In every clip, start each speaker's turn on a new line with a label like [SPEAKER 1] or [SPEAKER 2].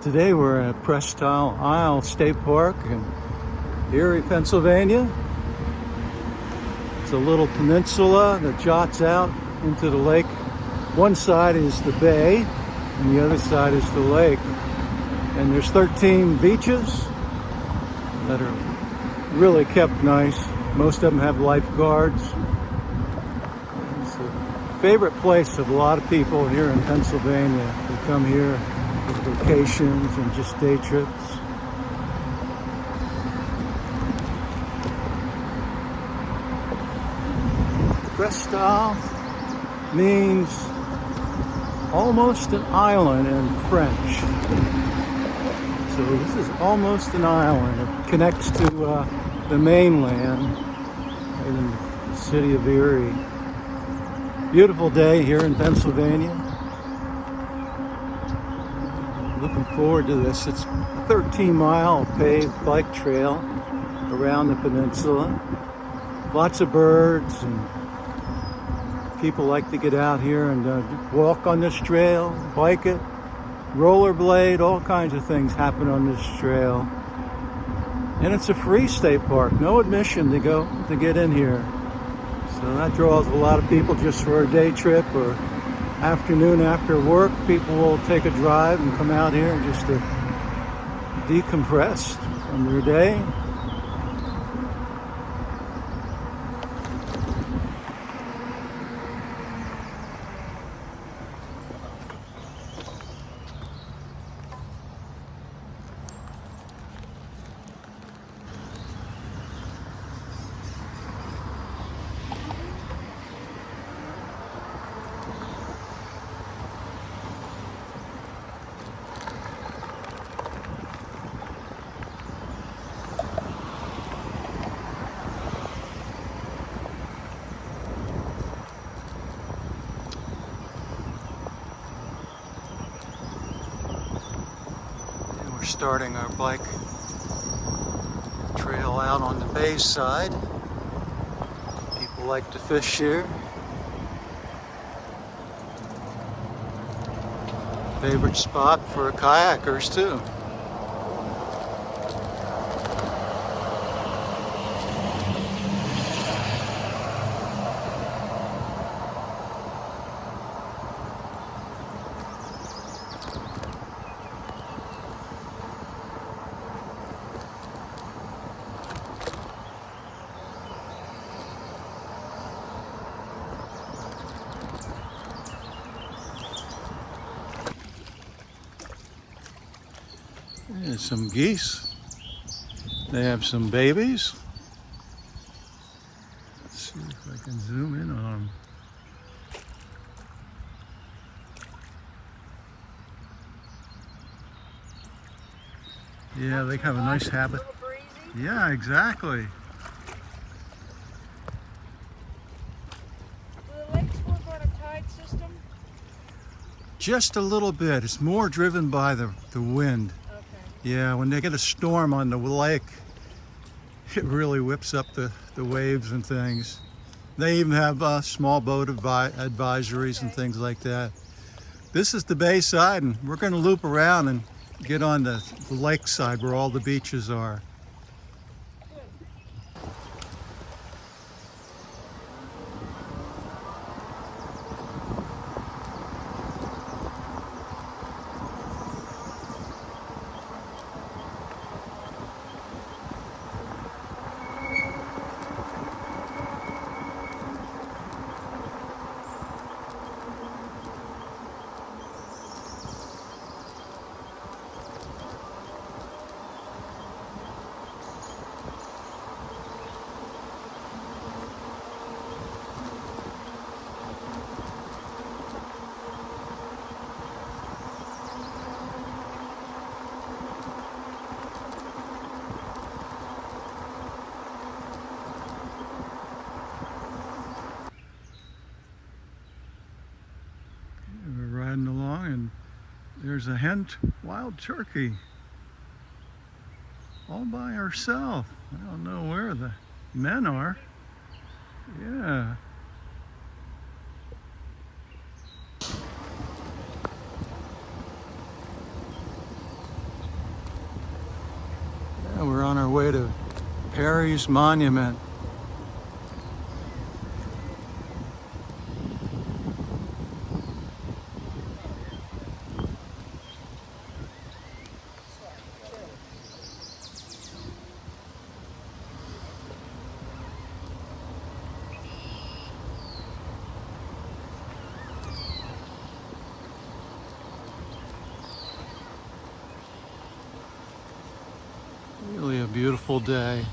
[SPEAKER 1] Today we're at Presque Isle State Park in Erie, Pennsylvania. It's a little peninsula that jots out into the lake. One side is the bay and the other side is the lake. And there's 13 beaches that are really kept nice. Most of them have lifeguards. It's a favorite place of a lot of people here in Pennsylvania who come here for vacations and just day trips. Presque Isle means almost an island in French. So this is almost an island. It connects to the mainland in the city of Erie. Beautiful day here in Pennsylvania. Looking forward to this. It's a 13-mile paved bike trail around the peninsula. Lots of birds, and people like to get out here and walk on this trail, bike it, rollerblade, all kinds of things happen on this trail. And it's a free state park, no admission to get in here. So that draws a lot of people just for a day trip or afternoon after work. People will take a drive and come out here just to decompress from their day. Starting our bike trail out on the bay side. People like to fish here. Favorite spot for kayakers too. There's some geese. They have some babies. Let's see if I can zoom in on them. Yeah, they have a nice habit. Yeah, exactly.
[SPEAKER 2] Do the lakes work on a tide system?
[SPEAKER 1] Just a little bit. It's more driven by the wind. Yeah, when they get a storm on the lake, it really whips up the waves and things. They even have small boat advisories and things like that. This is the bay side, and we're going to loop around and get on the lake side where all the beaches are. There's a wild turkey all by herself. I don't know where the men are. Yeah. Perry's Monument. Really a beautiful day.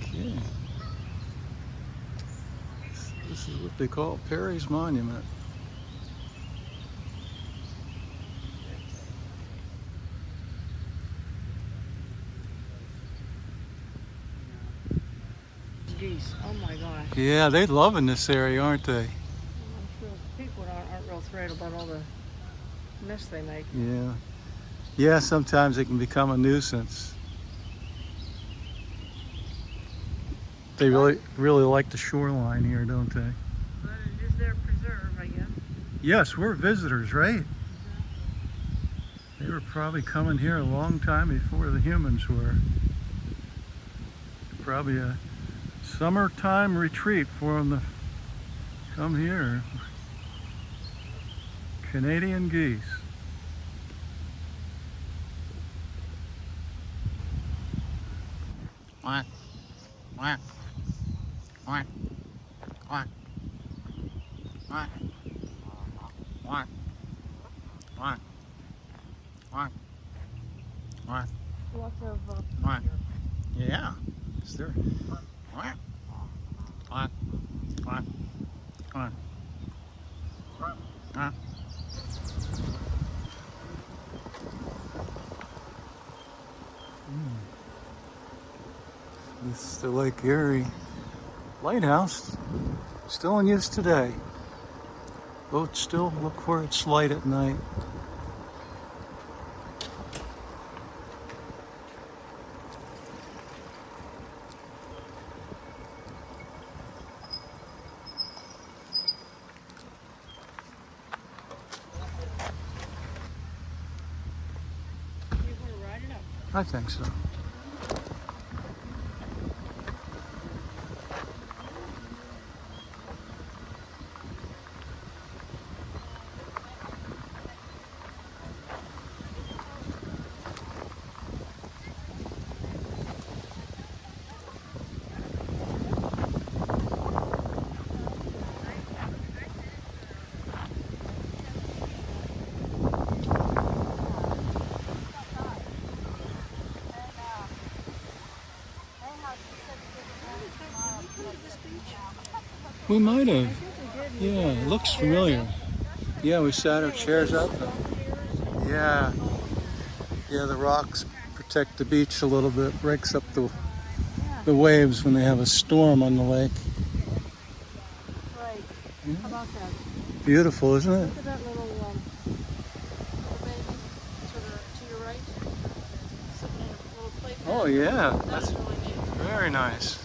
[SPEAKER 1] Okay. This is what they call Perry's Monument.
[SPEAKER 2] Geese. Oh my gosh.
[SPEAKER 1] Yeah, they love in this area, aren't they?
[SPEAKER 2] I'm sure people aren't real thrilled about all the mess they make.
[SPEAKER 1] Yeah. Yeah, sometimes they can become a nuisance. They really like the shoreline here, don't they?
[SPEAKER 2] But it is their preserve, I guess.
[SPEAKER 1] Yes, we're visitors, right? They were probably coming here a long time before the humans were. Probably a summertime retreat for them to come here. Canadian geese. Quack, quack, quack, quack, quack, quack, quack, quack, quack,
[SPEAKER 2] Lots of
[SPEAKER 1] quack. Yeah, is there? Quack, quack, quack, quack, quack. This is the Lake Erie Lighthouse, still in use today. Boats still look for its light at night.
[SPEAKER 2] You want to ride it up?
[SPEAKER 1] I think so. We might have. Yeah, it looks familiar. Yeah, we sat our chairs up. Yeah. Yeah, the rocks protect the beach a little bit, breaks up the waves when they have a storm on the lake.
[SPEAKER 2] Right.
[SPEAKER 1] Yeah.
[SPEAKER 2] How about that?
[SPEAKER 1] Beautiful, isn't it?
[SPEAKER 2] Look at that little baby to your right. Sitting in a little playpen.
[SPEAKER 1] Oh yeah,
[SPEAKER 2] That's really neat.
[SPEAKER 1] very nice.